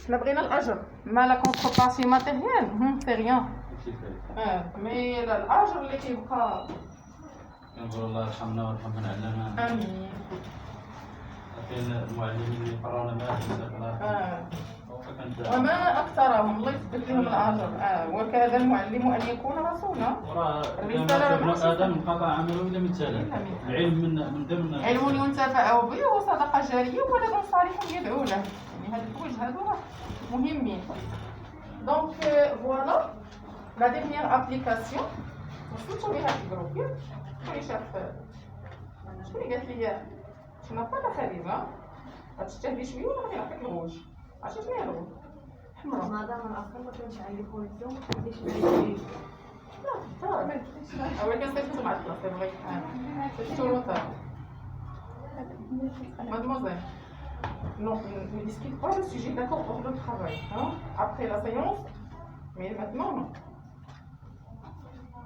حنا بغينا الاجر ما لا كونتربارتي ماتيريال سي ريان مي الاجر اللي كيبقى كنقول الله يرحمنا ويرحم من علمنا. امين. كاين المعلمين اللي قراونا ما وما اكثرهم الله يثبت لهم الاجر. وكذا المعلم ان يكون رسولا. الرساله ابن ادم انقطع عمله الا من ثلاث: العلم من ضمن علم ينتفع به وصدقه جاريه وولد صالح يدعو له. يعني هاد الحوايج هادو مهمين. دونك فوالا لا ديرنيير ابليكاسيون وصلتوا بها في الجروب ياك. شكون اللي شاف شكون اللي قالت لي شنو با خديجه غتجتهدي شويه ولا غادي نعطيك الغوج. عرفتي شنو هي الغوج؟ حمراء. مادام الاخر ما كانش عندي كونيكسيون ما كنتيش معايا. ولكن صيفطو مع الكلاس بغيت صيفطو روطار. Mademoiselle, non, ne discute pas le sujet, d'accord, hors le travail. Hein? Après la séance, mais maintenant, non.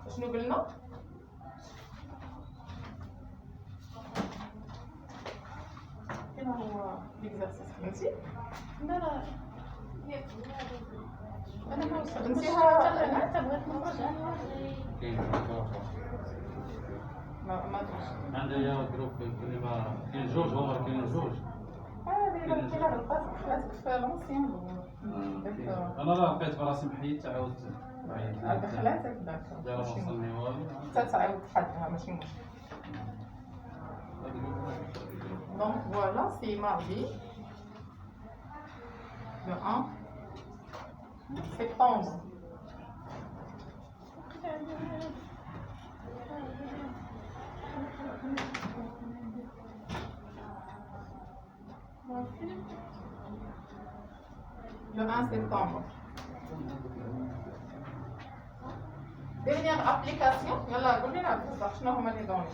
شنو قلنا؟ فين هو ليكزارسيس؟ فهمتي؟ لا أنا ما وصلتها. حتى بغيت نراجع كاين ما عندها يا جروب كل ما كاين جوج هما كاين جوج. هذه كاينة غلطات خلاتك في لونسيان. انا راه لقيت براسي محيد تعاودت دخلاتك داك. دابا وصلني والو حتى تعاود تحدها ماشي مشكل. Donc voilà, c'est mardi, le 1 septembre. Le 1 septembre. Dernière application. Yalla, قول لنا شنو هما لي دوني.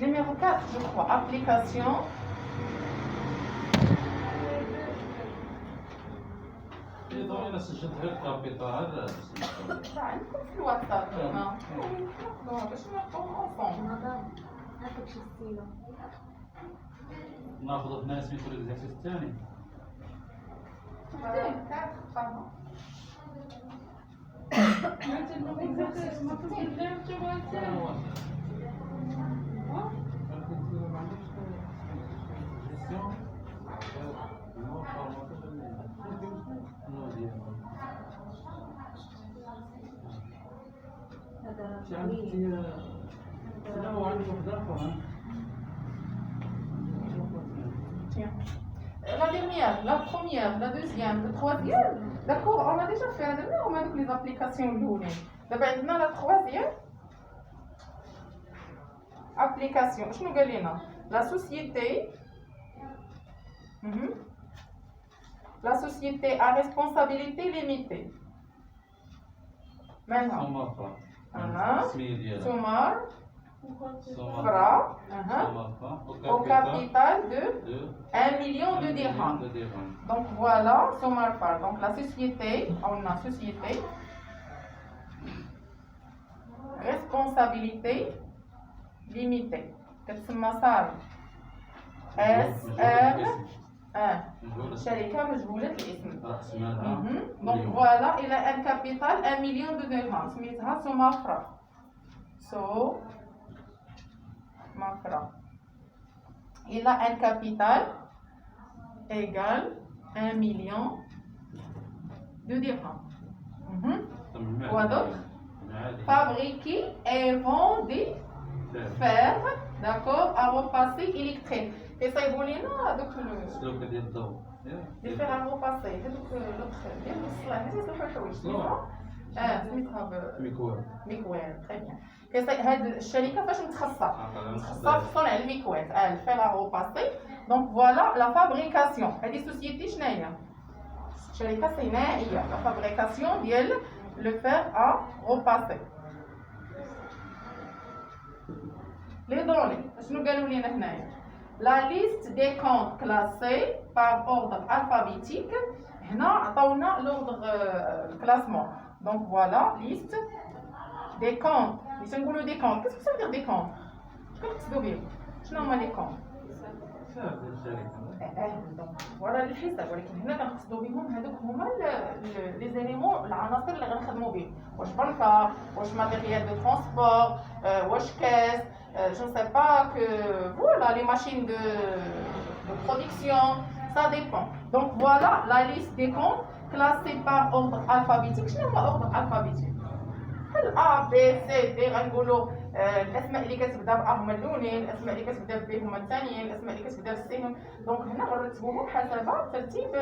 Numéro 4, je crois, application. انا سجلت غير الكابيتال. عندكم في الواتساب هنا باش نحطوهم اونفون. مادام هاكا شي ستيلو ناخذ بناء سميتو الاكزرسيس الثاني. La dernière, la première, la deuxième, la troisième. D'accord, on a déjà fait la dernière, on a donc les applications l'une. Maintenant la troisième application. Je nous galena. La société. La société à responsabilité limitée. Maintenant. Sommar. Fra. Au capital de 1 million de dirhams. Donc voilà, Sommar Fra. Donc la société, on a société. Responsabilité limitée. Qu'est-ce que c'est? SR. شركة مجهولة الاسم. Donc voilà, il a un capital 1 million de dirhams. سميتها سومافرا. Mafra. Il a un capital égal 1 million de dirhams. Quoi d'autre? Fabriquer et vendre fer, d'accord, à repasser électrique. Et ça évolue là, donc le fer à repasser. Donc l'autre, سميتها ميكوير. très bien. هاد الشركه فاش متخصصه في صنع الميكوات الفير ا روباسي. دونك فوالا لا فابريكاسيون. هذه سوسيتي شناهي؟ شركه صناعيه. لا فابريكاسيون ديال لو فير ا روباسي. لي دوني شنو قالوا لينا هنايا؟ la liste des comptes classés par ordre alphabétique. هنا عطاونا l'ordre classement. Donc voilà, liste des comptes. باش نقولوا des comptes. Qu'est-ce que ça veut dire des comptes؟ شكون نقصدوا بهم؟ شنو هما les comptes؟ حساب ديال الشركه. دونك فوالا الحساب، ولكن هنا كنقصدوا بهم هذوك هما لي زيليمون العناصر اللي غنخدموا بهم، واش بنكه، واش ماتيريال دو ترونسبور، واش كاس، je ne sais pas que voilà les machines de production, ça dépend. Donc voilà la liste des comptes classés par ordre alphabétique. شنو هو ordre alphabétique؟ بحال A B C D غنقولوا الاسماء اللي كتبدا ب A هما الاولين، الاسماء اللي كتبدا ب B هما الثانيين، الاسماء اللي كتبدا ب C هما. دونك هنا غنرتبوهم حسب ترتيب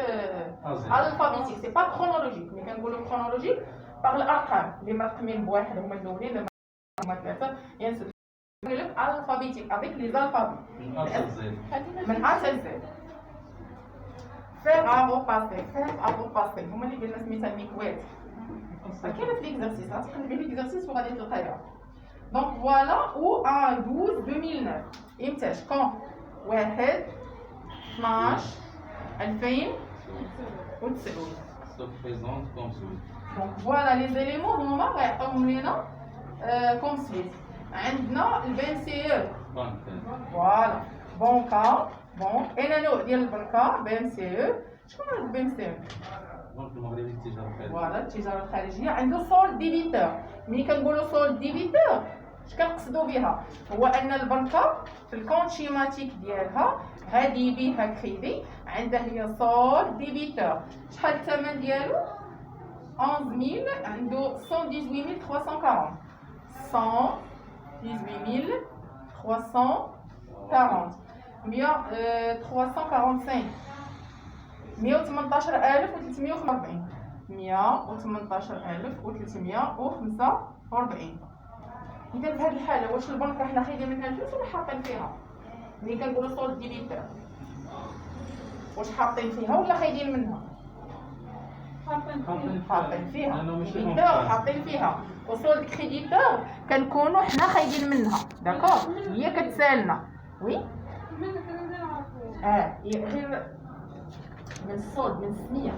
الفابيتيك، سي با كرونولوجيك. ملي كنقولوا كرونولوجيك باغ الارقام اللي مرقمين بواحد هما الاولين، اللي هما ثلاثه، يعني نقول لك الفابيتيك افيك لي زالفابي من A حتى Z. فير افو باسي، فير افو باسي هما اللي قلنا سميتها الميكوات. كاين في ليكزارسيس غتقلبي ليكزارسيس وغادي تلقايها. دونك فوالا او 1 12 2009 امتاش كون 1 12 2009. دونك فوالا لي زيليمون هما غيعطيوهم لينا كوم سويت. عندنا البي سي او فوالا بونكا، بونك اين نوع ديال البنكه بي ام سي او. شكون هاد البي ام سي او؟ البنك المغربي للتجاره الخارجيه. فوالا التجاره الخارجيه. عنده سول ديبيتور. ملي كنقولوا سول ديبيتور اش كنقصدوا بها؟ هو ان البنكه في الكونت شيماتيك ديالها هادي بها كريدي، عندها هي سول ديبيتور. شحال الثمن ديالو؟ 11000، عنده 118340 118340 345 118345 118345. إذا في هذه الحالة واش البنك حنا خايدين منها الفلوس ولا حاطين فيها؟ ملي كنقولوا سولد ديبيتور واش حاطين فيها ولا خايدين منها؟ حاطين فيها. ديبيتور حاطين فيها، وسولد كريديتور كنكونوا حنا خايدين منها. داكور، هي كتسالنا وي غير من السولد من السميه.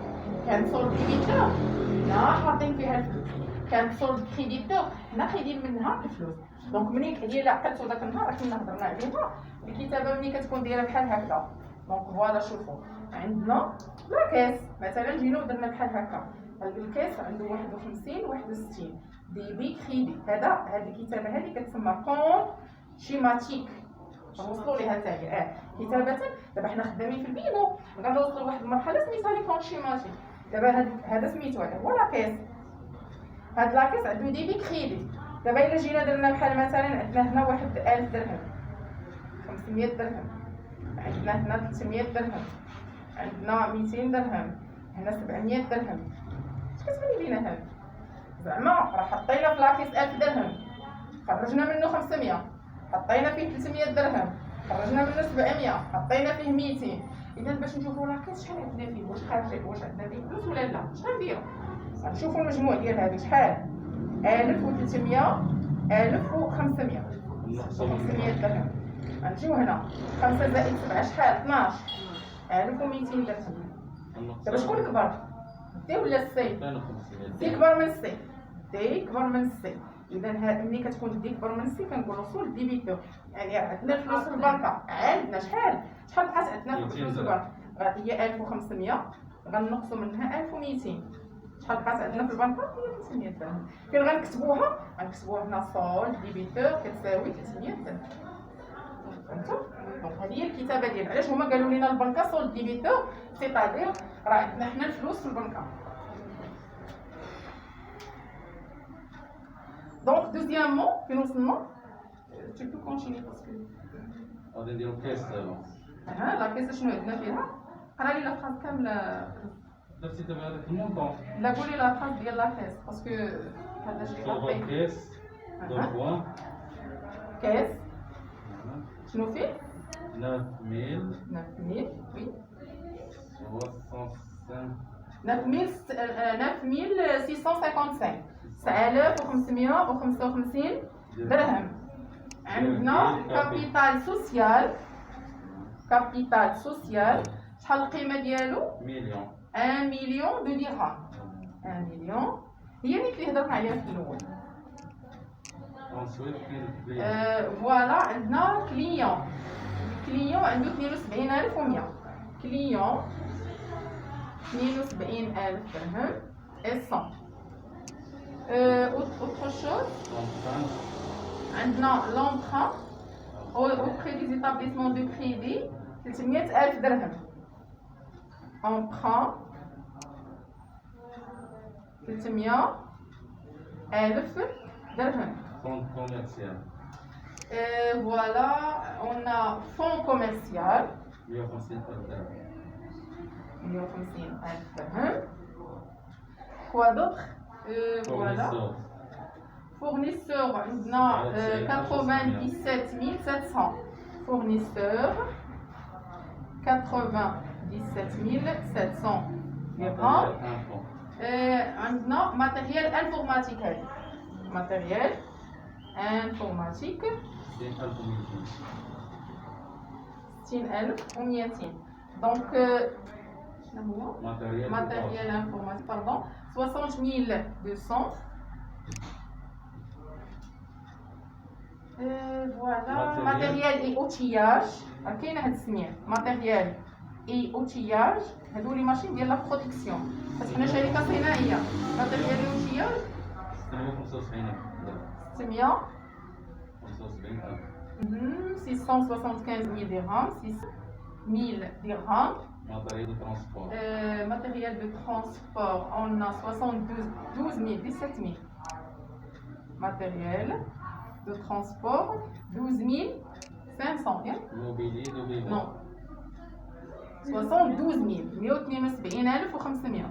كان سولد ديبيتور حنا حاطين فيها الفلوس، كان سولد كريديتور حنا خايدين منها الفلوس. دونك ملي هي اللي عقلتو داك النهار كنا هضرنا عليها، الكتابه ملي كتكون دايره بحال هكا. دونك فوالا شوفوا عندنا لا كاس مثلا، جينا ودرنا بحال هكا. هاد الكاس عنده 51 61 ديبي كريدي. هاد الكتابه هذه كتسمى كون شيماتيك. نوصلوا ليها حتى هي كتابه. دابا حنا خدامين في البينو، غنوصلوا لواحد المرحله سميتها لي كون شيماتيك. دابا هذا سميتو هو لاكاس. هاد لاكاس عنده ديبي كريدي. دابا الا جينا درنا بحال مثلا عندنا هنا واحد 1000 درهم، 500 درهم، عندنا هنا 300 درهم، عندنا 200 درهم، هنا 700 درهم. اش كتبان لينا هاد؟ زعما راه حطينا في لاكيس 1000 درهم، خرجنا منه 500، حطينا فيه 300 درهم، خرجنا منه 700، حطينا فيه 200. اذا باش نشوفوا لاكيس شحال عندنا فيه، واش خارج، واش عندنا فيه فلوس ولا لا، شحال نديرو؟ غنشوفوا المجموع ديال هادو شحال، 1300 1500 500 درهم. غنجيو هنا 5 زائد 7 شحال؟ 12 1200 درهم. دابا شكون كبر؟ دي ولا السي؟ دي كبر من السي، دي كبر من السي. اذا ملي كتكون دي كبر من السي كنقولوا سول ديبيتور، يعني عندنا الفلوس في البنكه، عندنا شحال بقات عندنا في الفلوس في البنكه؟ هي 1500 غنقصوا منها 1200. شحال بقات عندنا في البنكه؟ هي 300 درهم. فين غنكتبوها هنا سول ديبيتور كتساوي 300 درهم. فهمتوا؟ دونك هذه هي الكتابه ديالنا. علاش هما قالوا لنا البنكه سول ديبيتور؟ سيتادير راه عندنا حنا الفلوس في البنكه. دونك دوزيامون فين وصلنا؟ tu peux continuer parce que غادي نديرو كاس دابا. لا كاس شنو عندنا فيها؟ قرا لي لا فراز كامله. درتي دابا هذاك المونطون. لا قولي لا فراز ديال لا كاس باسكو هذا شي عطيك. كاس دو بوان كاس شنو فيه؟ 9000 وي 65 9655 9555 درهم. عندنا كابيتال سوسيال كابيتال سوسيال شحال القيمه ديالو؟ مليون 1 مليون دو درهم. 1 مليون هي اللي هضرنا عليها في الاول. ensuite فوالا عندنا كليون. كليون عنده 72100. كليون 72000 درهم et 100. autre chose عندنا l'emprunt auprès des établissements de crédit 300000 درهم. emprunt 300000 درهم. compte commercial Voilà, on a fonds commercial 150,000 درهم 150,000 درهم. Quoi d'autre? Voilà. Fournisseur, عندنا 97700. Fournisseur 97700 درهم. عندنا matériel informatique. Matériel informatique 60200. Donc, matériel informatique, pardon, 60200. Voilà, matériel et outillage. كاينه هاد السميه matériel et outillage. هادو لي ماشين ديال لا برودكسيون، بس حنا شركه صناعيه. matériel et outillage 675 000 dirhams, 6000 dirhams. matériel de transport Matériel de transport, on a 12 000, 17 000. Matériel de transport, 12 500. Bien? mobilier de bureau Non. 72 000, 172,500.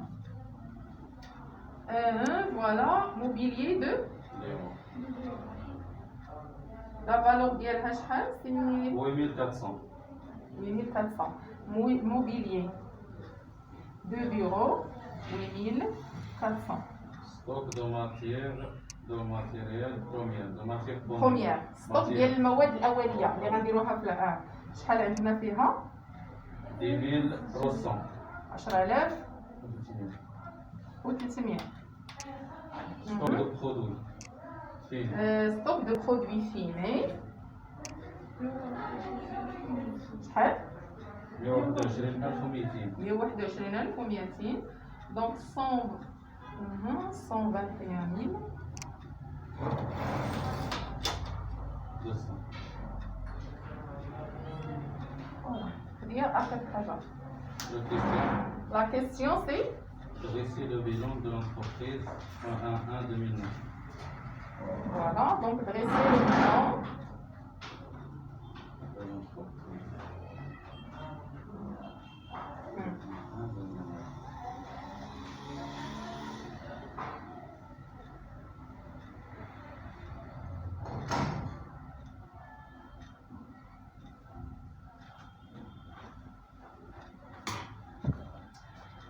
Voilà, mobilier de. Léon La valeur ديالها شحال؟ 8400 8400. Mobilier de bureau 8400. stock de matière matériel première بروميير ستوك ديال المواد الاوليه اللي غنديروها في العام. شحال عندنا فيها؟ 10300 10300. stock de produits fini ستوك دو برودوي فيني شحال؟ 121200 121,200. Donc 121 200 Voilà. C'est-à-dire à cette page. Le question La question c'est dresser le bilan de l'entreprise en 1/1/2009 voilà, donc dresser le bilan. de l'entreprise.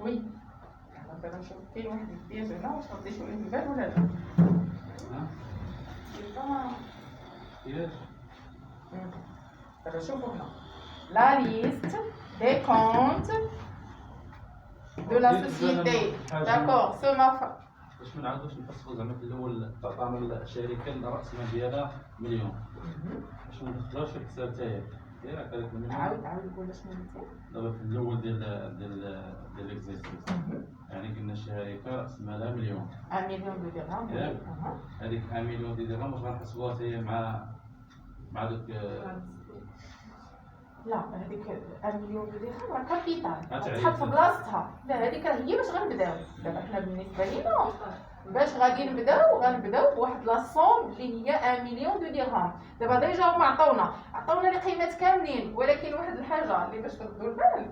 Oui. دابا نشوف كاين واحد البياج هنا واش غادي يشوف ليه البال ولا لا. Piège دابا شوفوا هنا. La liste des comptes de la société. D'accord, ce matin. باش ما نعاودوش نفسخوا زعما في الاول تعطانا الشركه اللي راس المال ديالها مليون باش ما ندخلوش في الحساب تاعي ياك هذاك المليون. عاود قول شنو قلتي. دابا في الاول ديال ليكزيستنس يعني قلنا الشركه راس مالها مليون 1 مليون درهم. ياك هذيك 1 مليون درهم واش غنحسبوها حتى هي مع دوك لا هذيك 1 مليون درهم راه كابيتال غتعيط. تحط في بلاصتها. لا هذيك راه هي باش غنبداو. دابا حنا بالنسبه لينا باش غادي نبداو بواحد لا صوم اللي هي 1 مليون درهم. دابا ديجا هما عطاونا القيمات كاملين، ولكن واحد الحاجه اللي باش تردوا البال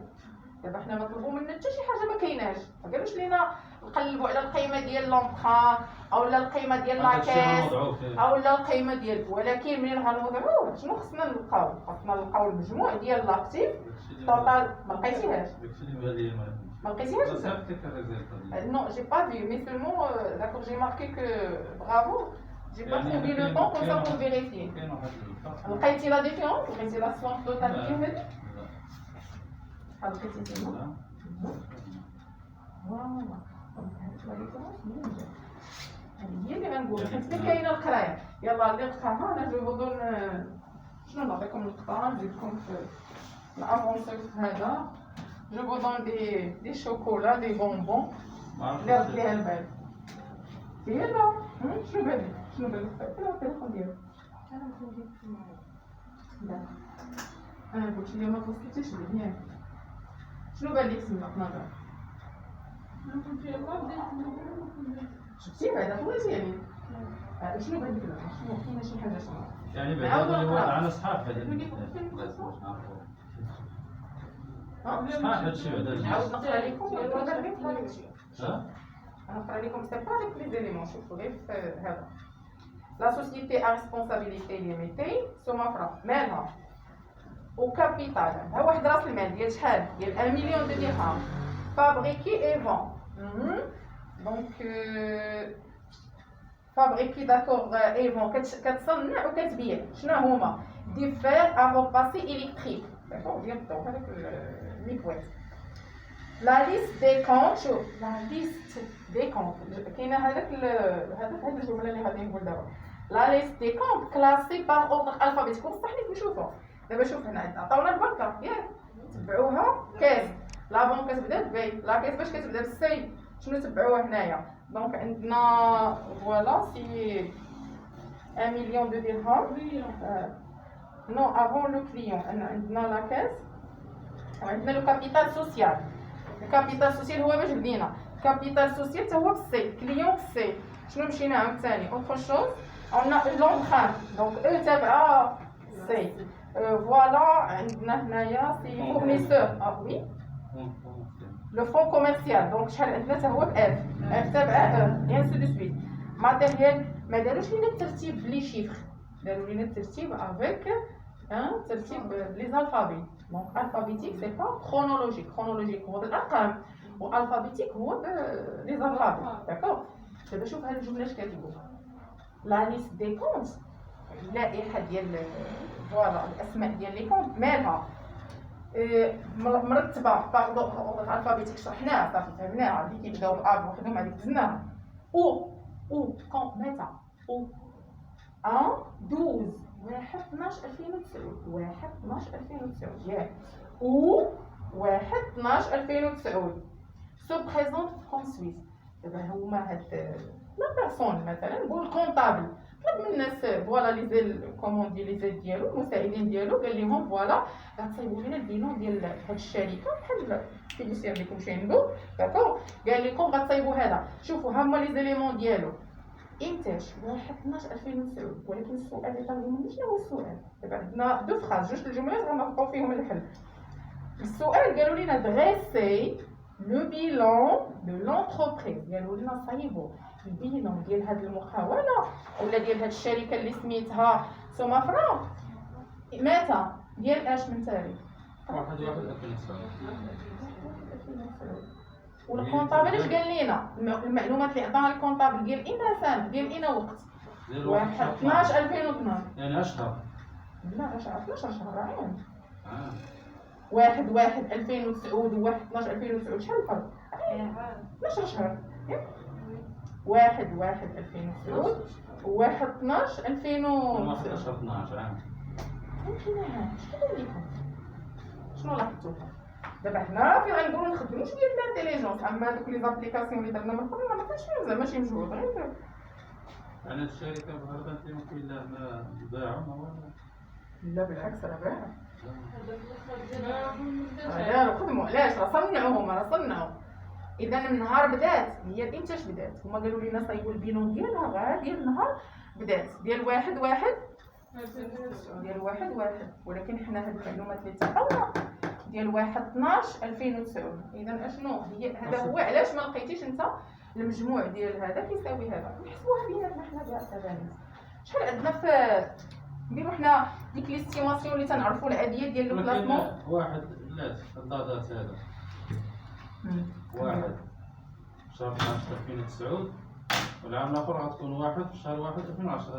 دابا حنا مطلوبوا منا حتى شي حاجه ما كايناش. ما قالوش لينا نقلبوا على القيمه ديال لومبران او لا القيمه ديال لاكيس او لا القيمه ديال، ولكن منين غنوضعوه شنو خصنا نلقاو؟ خصنا نلقاو المجموع ديال لاكتيف توتال. ما لقيتيهاش داكشي اللي بان لي ما لقيتيهاش صافي كيف الريزلت Non, j'ai pas vu, mais seulement, d'accord, j'ai marqué que bravo, j'ai pas trouvé le temps comme ça pour vérifier. كاين واحد الفرق لقيتي لا ديفيرونس؟ لقيتي لا سوانس توتال ديال هادي؟ شحال لقيتي تما فوالا هذه هي اللي غنقول حيت كاينه القرايه. يلا اللي قراها انا جو بدون شنو نعطيكم القطعه نزيدكم في الافونسي في هذا. جو بدون دي شوكولا دي بونبون اللي رد ليها البال. يلا شنو بالك شنو بالك فين التليفون ديالك؟ انا نجيب لا انا قلت لي ما توصلتيش لي ياك. شنو بان لك تما في نظرك؟ شفتي بعدا هو ديالي شنو بان لك دابا؟ شنو كاينه شي حاجه شنو؟ يعني بعد اللي وضع على صحاح هذا صحاح هادشي بعدا نعاود نقرا لكم ولا غير ها نقرا لكم سي با ديك لي زيليمون. شوفوا غير في هذا لا سوسيتي ا ريسبونسابيلتي ليميتي سومافرا مالها وكابيتال ها واحد راس المال ديال شحال؟ ديال 1 مليون درهم فابريكي اي فون دونك فابريكي داكور اي فون كتصنع وكتبيع. شنو هما؟ دي فير ا روباسي الكتريك داكور ديال الضو هذاك الميكوات. لا ليست دي كونت شوف لا ليست دي كونت كاينه هذاك هاد الجمله اللي غادي نقول دابا. لا ليست دي كونت كلاسي بار اوردر الفابيتيك بصح اللي نشوفوا دابا. شوف هنا عطاونا البنكه ياك تبعوها كاس لا بنكه تبدا بي لا كاس باش كتبدا بالسي شنو تبعوها هنايا. دونك عندنا فوالا سي 1 مليون دو درهم نو افون لو كليون. عندنا لا كاس وعندنا لو كابيتال سوسيال. الكابيتال سوسيال هو باش بدينا كابيتال سوسيال حتى هو بالسي كليون بالسي. شنو مشينا عاوتاني اوتر شوز عندنا لونطران دونك او تابعه سي فوالا. عندنا هنايا سي فورنيسور وي لو فون كوميرسيال دونك شحال عندنا حتى هو باف اف تابعه او انسو دو سويت. ماتيريال ما داروش لينا الترتيب بلي شيفر داروا لينا الترتيب افيك ترتيب لي زالفابي. دونك الفابيتيك سي با كرونولوجيك كرونولوجيك هو بالارقام والفابيتيك هو لي زالفابي داكور. دابا شوف هاد الجمله اش كتقول لا ليست دي كونت اللائحه ديال فوالا الاسماء ديال لي كونت مالها مرتبه باغ الفابيتيك شرحناها صافي فهمناها. اللي كيبداو باب وحدهم هذيك دزناها او كون متى او 12 واحد 12 2009 واحد 12 2009 ياك او واحد 12 2009 سو بريزونت فرون سويس. دابا هما هاد لا بيرسون مثلا نقول كونطابل طلب من الناس فوالا لي زيل كومون دي لي زيل ديالو المساعدين ديالو قال لهم فوالا غتصايبوا لينا البيلون ديال هاد الشركه بحال فيديسير اللي كلشي عنده داكور. قال لكم غتصايبوا هذا شوفوا ها هما لي زيليمون ديالو انتاج واحد 12 2009. ولكن السؤال اللي طرحوا مني شنو هو السؤال؟ دابا عندنا دو فراز جوج الجملات غنلقاو فيهم الحل. السؤال قالوا لنا دريسي لو بيلون دو لونتربريز. قالوا لنا صايبوا البيلون ديال هاد المقاوله ولا ديال هاد الشركه اللي سميتها سومافرا متى ديال اش من تاريخ 1/1/2009. والكونطابل اش قال لنا المعلومات اللي عطاها الكونطابل ديال اين سنه ديال اين وقت؟ واحد 12 2012 يعني اشهر لا اش 12 شهر عام 1/1/2009 و 1/12/2009 شحال الفرق؟ 12 شهر 1/1/2009 و 1/12/2009 11 12 عام. شنو لكم شنو لاحظتوا؟ دابا حنا فين غنقولوا نخدموا شويه د الانتيليجونس اما دوك لي زابليكاسيون اللي درنا من قبل ما كانش فيهم زعما شي مجهود غير يعني الشركه بهربت يمكن لا باعوا ما لا بالعكس راه باعوا لا خدموا علاش راه صنعوا اذا من نهار بدات هي الانتاج بدات هما قالوا لنا صايبوا البيلون ديالها غير ديال النهار بدات ديال 1/1 ولكن حنا هاد المعلومات اللي تعطاونا ديال 1/12/2009. اذا اشنو هي هذا هو علاش ما لقيتيش انت المجموع ديال هذا كيساوي هذا. نحسبوها بيناتنا حنا كاع التبانيت شحال عندنا في نديرو حنا ديك ليستيماسيون اللي تنعرفوا العاديه ديال لو كلاسمون. واحد لا الدادات هذا 1 شهر 12 2009 والعام الاخر غتكون 1 شهر 1 2010.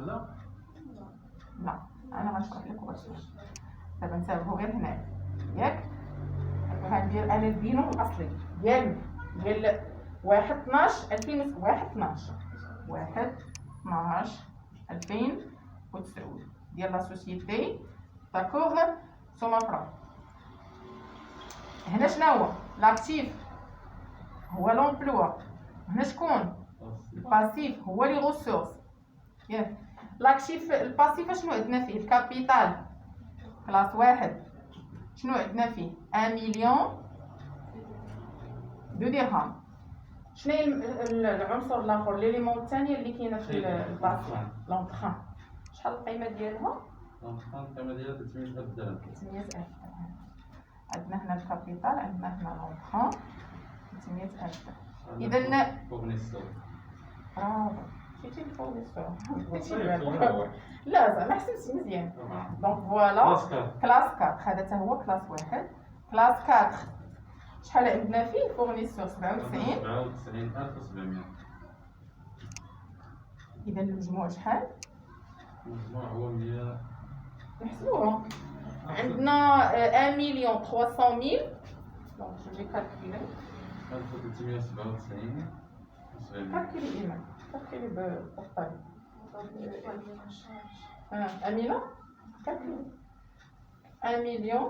لا انا غنشرح لكم واش دابا نتابعوا غير هنايا ياك غندير انا البينو الاصلي ديال 1/12 2012 2009 ديال لا سوسيتي داكوغ سومافرا. هنا شنو هو لاكتيف؟ هو لومبلوا. هنا شكون الباسيف؟ هو لي غوسورس. ياك لاكتيف الباسيف شنو عندنا فيه؟ الكابيتال كلاس واحد شنو عندنا فيه؟ 1 مليون دو درهم. شنو هي العنصر الاخر ليليمون الثانيه اللي كاينه في الباسيف؟ لونطخان. شحال القيمه ديالها؟ القيمة ديالها 300,000 درهم. 300,000. عندنا هنا الكابيتال، عندنا هنا لونطخان 300,000. إذا فورنيسور. برافو مشيتي للفورنيسور. لا زعما حسبتي مزيان. دونك فوالا كلاس 4 هذا حتى هو كلاس واحد. كلاس 4 شحال عندنا فيه فورنيسور؟ 97,700. إذا المجموع شحال؟ المجموع هو 100. نحسبوهم. عندنا 1,300,000. دونك جو في كالكولي 1397. كالكولي إيمان كالكولي بالطريقة. أمينة كالكولي 1 مليون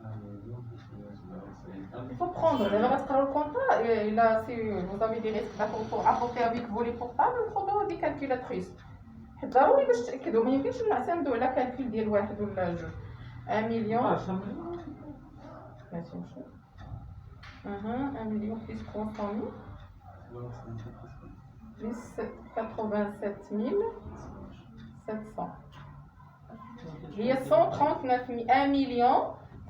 1,397,000. Il faut prendre, دابا غتقراو الكونطرا إلا سي vous avez des risques d'apporter avec vous les portables خذوا دي كالكولاتريس حيت ضروري باش تأكدوا ما يمكنش نعتمدوا على كالكول ديال واحد ولا جوج. 1 مليون ماشي 1 مليون بلس 300,000 بلس 87,700 هي 139,000.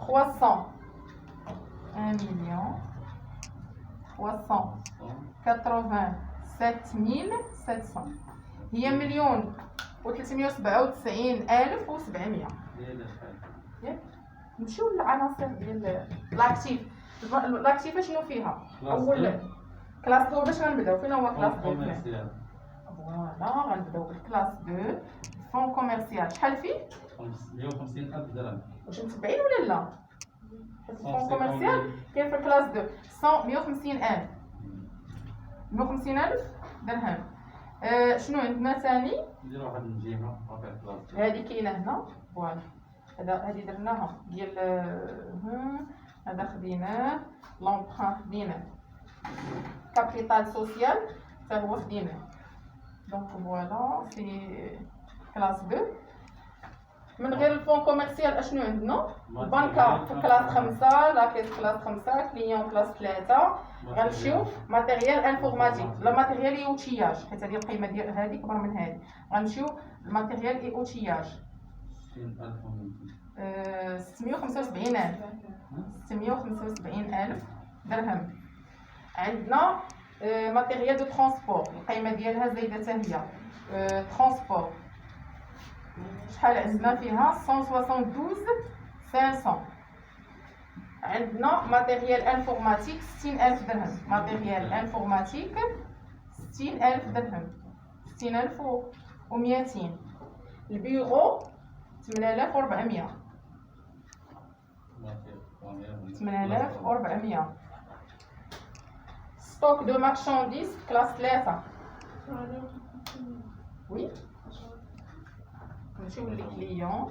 1 مليون 300 1 مليون 387,700 هي 1,397,700. ياك نمشيو للعناصر ديال لاكتيف. لاكتيف شنو فيها؟ اول كلاس 2 باش غنبداو فين هو كلاس 2؟ فوالا غنبداو بالكلاس 2 فون كوميرسيال. شحال فيه؟ 150,000 درهم. واش متبعين ولا لا؟ حيت الفون كوميرسيال كاين في الكلاس 2 150,000 150,000 درهم. شنو عندنا ثاني؟ ندير واحد من جهة رابع كلاس. هذه كاينه هنا فوالا. هذه درناها ديال هذا خديناه لومبران خديناه كابيتال سوسيال حتى هو خديناه. دونك فوالا سي كلاس 2. من غير الفون كوميرسيال اشنو عندنا؟ البنكه في كلاس 5 لا كيس كلاس 5 كليون كلاس 3. غنمشيو ماتيريال انفورماتيك لا ماتيريال اي اوتياج حيت هذه القيمه ديال هذه كبر من هذه. غنمشيو الماتيريال اي اوتياج 675,000 درهم. عندنا ماتيريال دو ترونسبور القيمه ديالها زايده حتى هي. ترونسبور شحال عندنا فيها؟ 172,500. عندنا ماتيريال انفورماتيك 60,000 درهم. ماتيريال انفورماتيك 60,000 درهم 60,200. البيرو 8,400 8,400. ستوك دو مارشانديز كلاس 3 وي. نمشيو للكليون.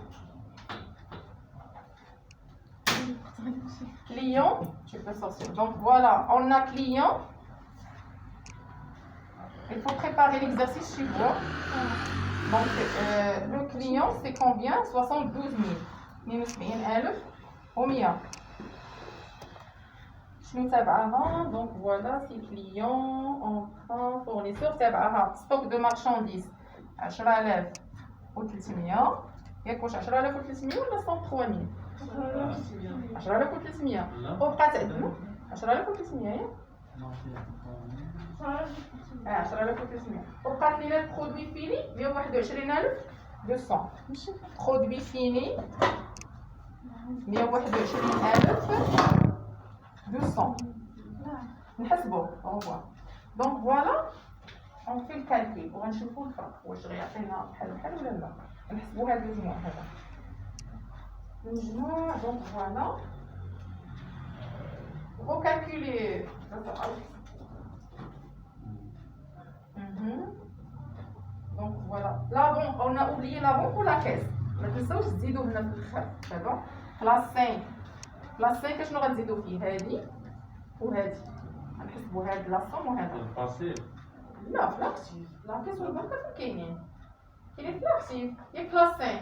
Client, tu peux sortir. Donc voilà, on a client. Il faut préparer l'exercice chez vous. Donc le client c'est combien? 72,000. 72,100. شنو تابعها؟ Donc voilà, c'est client, emprunt, fournisseur تابعها stock de marchandises 10,300. ياك واش 10,300 ولا 103,000؟ 10,300 وبقات عندنا 10,300 ياك 10,300 وبقات لينا البرودوي فيني 121,200. برودوي فيني 121,200 نحسبو هو. دونك فوالا اون في الكالكيل وغنشوفوا الفرق واش غيعطينا بحال بحال ولا لا. نحسبوا هذا المجموع هذا المجموع. دونك فوالا recalculer. Donc voilà. Là bon, on a oublié l'avant pour la caisse. ما تنساوش تزيدوا هنا في الاخر. دابا كلاس 5. كلاس 5 شنو غتزيدوا فيه؟ هذه وهذه. غنحسبوا هاد لاصوم وهذا. الباسيف. لا في لاكتيف. لا كاس والبنكة فين كاينين؟ كاينين في لاكتيف. هي كلاس 5.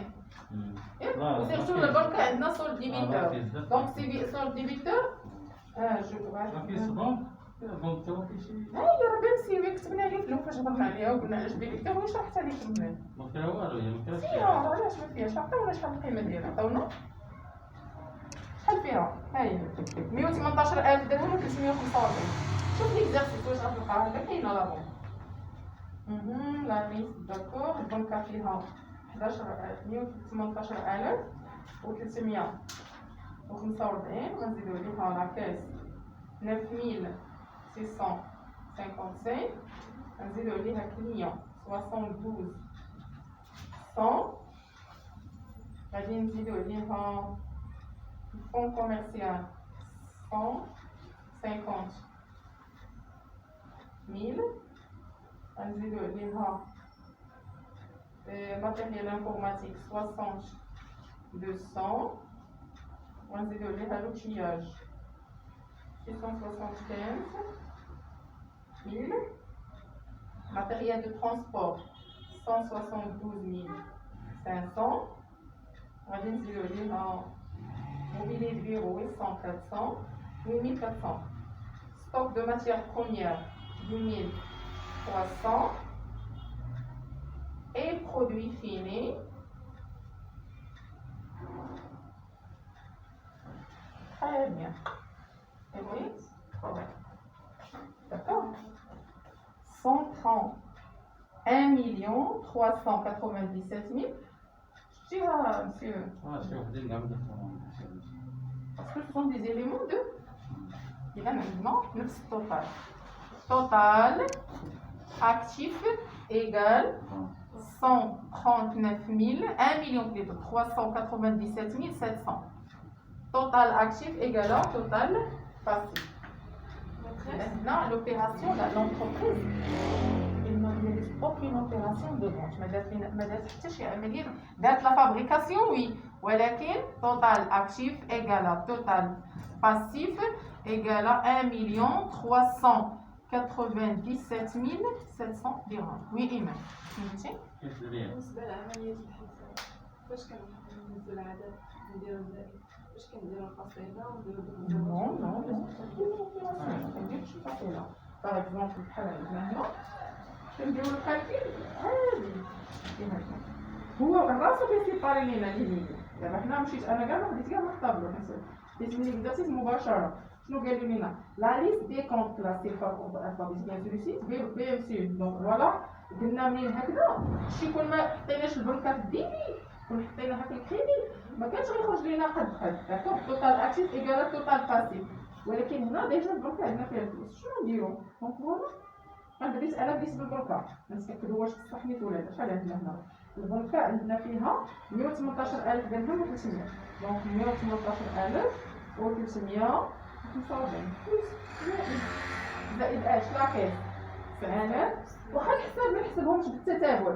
وسيرتو البنكة عندنا سول ديبيتور. دونك سي سول ديبيتور. كاين صبون. دونك تا كاين شي. هاي راه بنسيوي كتبنا ليه في فاش هضرنا عليها وقلنا علاش ديبيتور واش شرحتها لكم هنا. ما فيها والو هي ما كاينش. فيها علاش ما فيهاش؟ عطيونا شحال القيمة ديالها عطاونا. شحال فيها؟ هاي 118,000 درهم و 345. شوف ليكزارسيس واش غتلقاها هكا كاينه لابون. لا ليست داكور. البنكة فيها 118,000 و 345. غنزيدو عليها لا كاس 9,655. غنزيدو عليها كليون 72,100. غادي نزيدو عليها فون كوميرسيال 150,000. غنزيدو عليها ماتيريال انفورماتيك 60,200. غنزيدو عليها لوتياج 675,000. matériel de transport 172,500. غادي نزيدو عليها mobilier de bureau 100-400. 8,400. stock de matières premières 10,300. et produits finis très bien. Et oui, d'accord. 131,397,000. Je dis monsieur. Parce que ce sont des éléments de. Il y a maintenant le total. Total actif égal 139 1,397,700. Total actif égal à total passif. Maintenant, l'opération de l'entreprise, il n'y a aucune opération de vente. La fabrication, oui. ولكن total actif égal à total passif égal à 1,397,700 dirhams. Oui, Iman. فهمتي؟ بالنسبة لعملية الحساب فاش كنهزو العدد نديرو الزائد واش كنديرو القصيدة ونديرو Non, non, par exemple, بحال هنا كنديرو الكالكيل عادي كيما هكا. هو راسو كيسيباري لينا لي ليني. دابا حنا مشيت انا كاع ما خديت كاع ما خطابلو حسب ديت من ليكزارسيس مباشرة. شنو قالوا لينا؟ لا ليست دي كونت كلاسي الفابيت بيان سوليسيت بي ام سي. دونك فوالا قلنا منين هكذا شي كون ما حطيناش البنكة في الديبي كون حطيناها في الكريدي ما كانش غيخرج لينا قد داكوغ. توتال اكتيف ايكال توتال باسيف. ولكن هنا ديجا البنكة عندنا فيها الفلوس. شنو نديرو؟ دونك فوالا بديت انا بديت بالبنكة نتاكدو واش بصح نيت ولا لا. شحال عندنا هنا؟ البنكة عندنا فيها 118,000 درهم و 300. دونك 118,000 و 345 زائد اش لاكيس 9,000. واخا الحساب ما نحسبهمش بالتتابع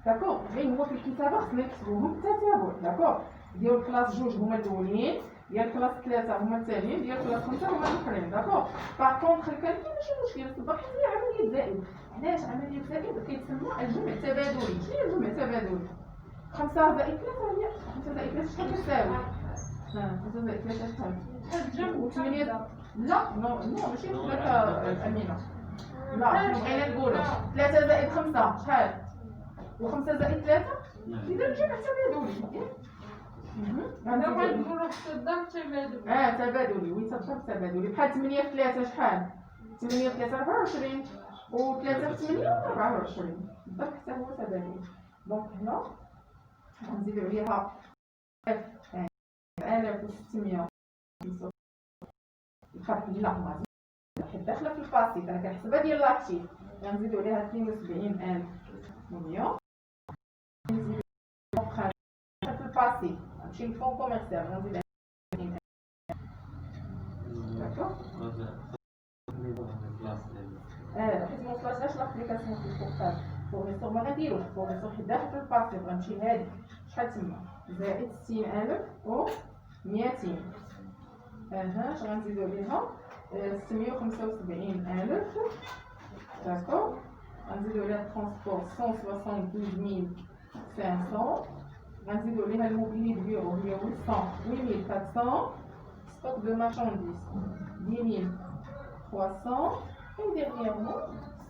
داكوغ. غير هو في الكتابه خصنا نكتبوهم بالتتابع داكوغ. ديال الكلاس 2 هما الاولين، ديال الكلاس 3 هما الثانيين، ديال الكلاس 5 هما الاخرين داكوغ. باغ كونطخ الكالكيل ماشي مشكل. صباح هي عمليه زائد. علاش عمليه زائد؟ كيتسمى الجمع التبادلي. شنو هي الجمع التبادلي؟ 5 زائد 3 هي 5 زائد 3 شحال كتساوي؟ 5 زائد 3 شحال؟ الجمع 8. لا نو ماشي 3 امينه. لا شنو بغينا نقولو 3 زائد 5 شحال؟ و5 زائد 3 إذا الجمع تبادلي. هذا هو نقولو حتى الضرب تبادلي. تبادلي. وين تضرب تبادلي؟ بحال 8 في 3 شحال؟ 8 في 3 24 و 3 في 8 24. الضرب حتى هو تبادلي. دونك هنا غنزيدو عليها 1600. الفرق ديال لا حيت داخله في الباسيف انا كنحسبها ديال لاكتيف. غنزيدو عليها 72,000 مليون. نزيدو في الباسي نمشي للفون كوميرسيال غنزيد عليها 72,000. حيت موصلاتهاش لابليكاسيون في البورتال فورنيسور ما غاديروش فورنيسور حداها في الباسي غنمشي لهادي شحال تما زائد 60,000 و 200. اش غنزيدو عليها 675,000. داكور غنزيدو عليها الترونسبور 172,500. غنزيدو عليها الموبيلي دو بيرو هي 800,400. ستوك دو مارشانديز 10,300. et dernièrement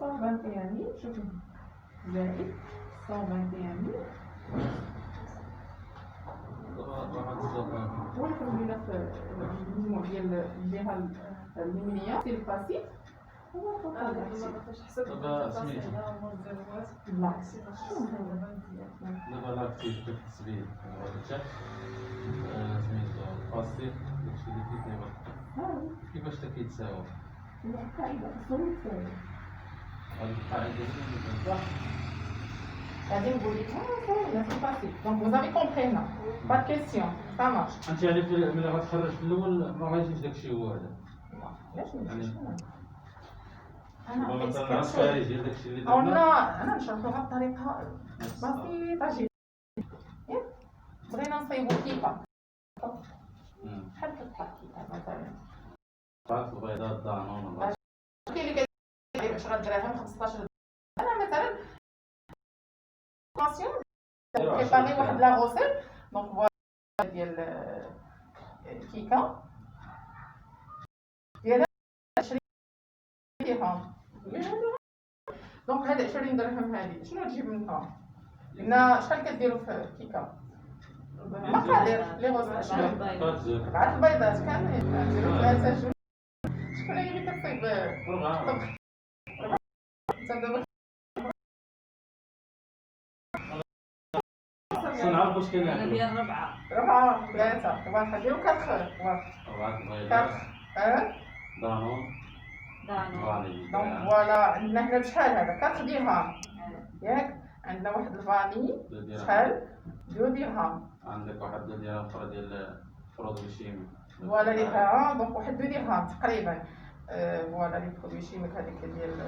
121,000 شوفوا زائد 121,000 ولكن لينا في المجموع ديال اليمنيه في الباسيف هو التوتال دابا سميتو لا دابا لاكتيف في التسبيل هذا سميتو الباسيف داكشي اللي فيه دابا كيفاش كيتساوى القاعده اصلا تساوي هذه القاعده غادي نقول لك لا سي باسيف دونك vous avez compris هنا با كيسيون ça marche. انت يعني ملي غتخرج في الاول ما غاديش داكشي هو هذا علاش يعني انا مثلا الخارجي داكشي اللي او درنا لا انا نشرحوها بطريقه بسيطه جدا. بغينا نصايبو كيكه بحال كيكه مثلا بعض البيضات دانون كاين اللي كيدير 10 دراهم 15 انا مثلا باسيون بريباري واحد لا غوسيت دونك فوالا ديال الكيكه ديالها 20 درهم. دونك هاد 20 درهم هادي شنو تجيب منها؟ لان شحال كديروا في الكيكه؟ مقادير لي غوسيت شنو؟ 4 البيضات كاملين نديرو 3 جوج. شكون هي اللي كتصيب طبخ؟ انت دابا نعرف واش انا كناكلو ديال 4 4 3 واحد نديرو 4 4 البيضات 4 دانون دانو فاني دونك فوالا عندنا حنا بشحال هذا 4 درهم ياك عندنا واحد الفاني شحال 2 درهم عندك واحد ديال اخرى ديال برودوي شيمي فوالا اللي دونك واحد 2 درهم تقريبا. فوالا لي برودوي شيميك هذيك ديال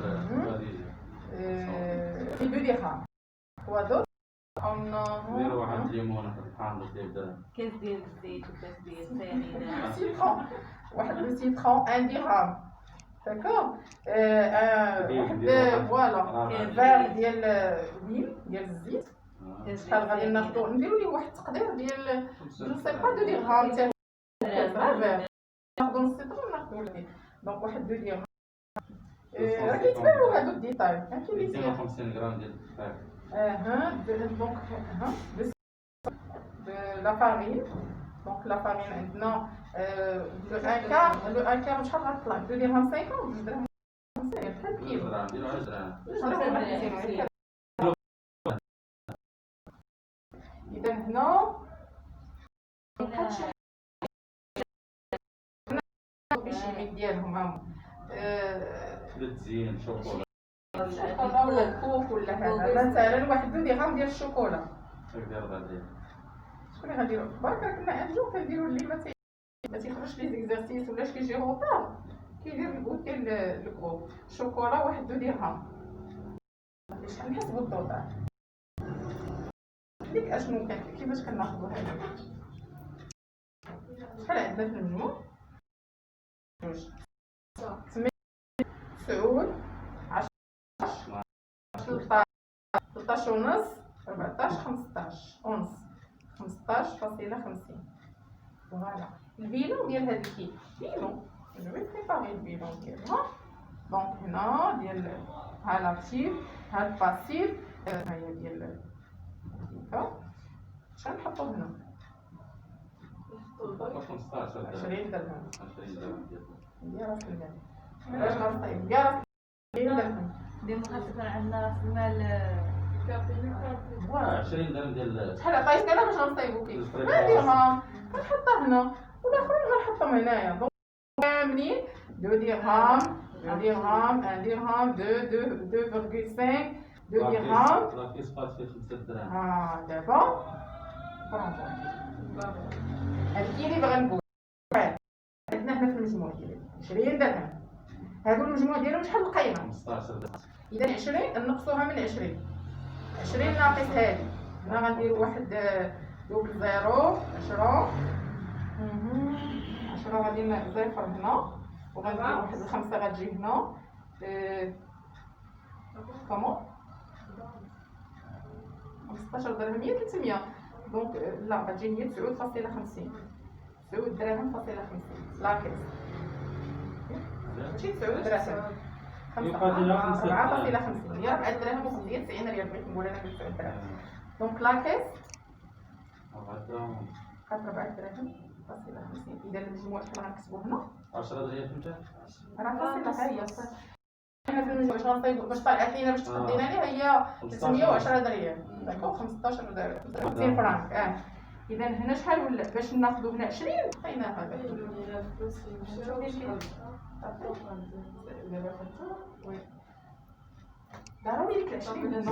الخارجي 2 درهم. ودوك نديرو واحد الليمون واحد الحامض ديال درهم كاس ديال الزيت وكاس ديال الثاني سيترون واحد لو سيترون 1 درهم. داكور واحد فوالا فار ديال الويل ديال الزيت شحال غادي ناخدو نديرو ليه واحد التقدير ديال جو سي با 2 درهم حتى ناخدو نص سيترون ناخدو ليه دونك واحد 2 درهم. راه كيتباعو هادو الديتاي كاين اللي يزيد 250 غرام ديال الدقيق donc de la farine. Donc la farine maintenant le 1 quart شحال غتطلع 2 درهم 50 2 درهم 50 بحال كيلو. نديرو 10 دراهم اذا هنا هادشي الشيميك ديالهم هما للتزيين شوكولا الشوكولا ولا الكوك ولا هذا مثلا واحد 2 درهم ديال الشوكولا. كدير غادي شكون اللي غنديرو؟ برك كنا ان جو كنديرو اللي ما تيخرجش لي زيكزارسيس ولاش كيجي روطار كيدير الكوك ديال الكروب شوكولا واحد 2 درهم. شحال نحسبو الدوطار ديك اشنو كان كيفاش كناخدو هذا شحال عندنا في المجموع؟ جوج 8 9 10 13 ونص 14 15 ونص 15.50. فوالا البيلون ديال هاد الكيك بيلون جو في بريباري البيلون ديالها. دونك هنا ديال ها لاكتيف ها الباسيف ها هي ديال الكيكه شحال نحطو هنا؟ 15 20 درهم 20 درهم يا راس المال علاش غنصايب يا راس 20 درهم ديما خاصك عندنا راس المال فوالا 20 درهم ديال شحال عطيتك انا باش غنصايبو كيك هاديها كنحطها هنا والاخرين غنحطهم هنايا دونك كاملين 2 درهم 1 درهم 1 درهم 2.5 2 درهم. لاكيس بقات فيه 5 دراهم. دابا فرونتو هادي اللي باغا نقول. عندنا حنا في المجموع ديالي 20 درهم. هادو المجموع ديالهم شحال القيمه؟ 15 درهم. اذا 20 نقصوها من 20. 20 ناقص هادي هنا غنديرو واحد دوبل زيرو 10. 10 غادي نزيفر هنا وغندير واحد الخمسة غتجي هنا. كومون 16 درهم هي 300. دونك لا غتجي هي 9.50. 9 دراهم فاصلة 50 لاكيس. ماشي 9 دراهم. 4.50 هي 4 دراهم و 95 ريال. بغيت نقول انا 9 دراهم. دونك لاكيس 4 دراهم فاصلة 50. اذا المجموع شحال غنكتبو هنا؟ 10 درهم فهمتي؟ راه فاصلة هي حنا في المجموع باش غنصايبو باش طلعت لينا باش تقدينا ليها هي 310 درهم. داكوغ 15 50 فرانك. اذا هنا شحال ولا باش ناخذو هنا 20 لقيناها دابا وي ضروري ديك 20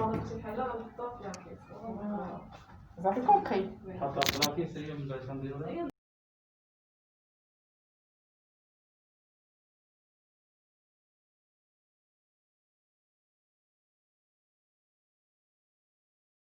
صافي كومبري. حتى لاكيس هي من بعد كنديرو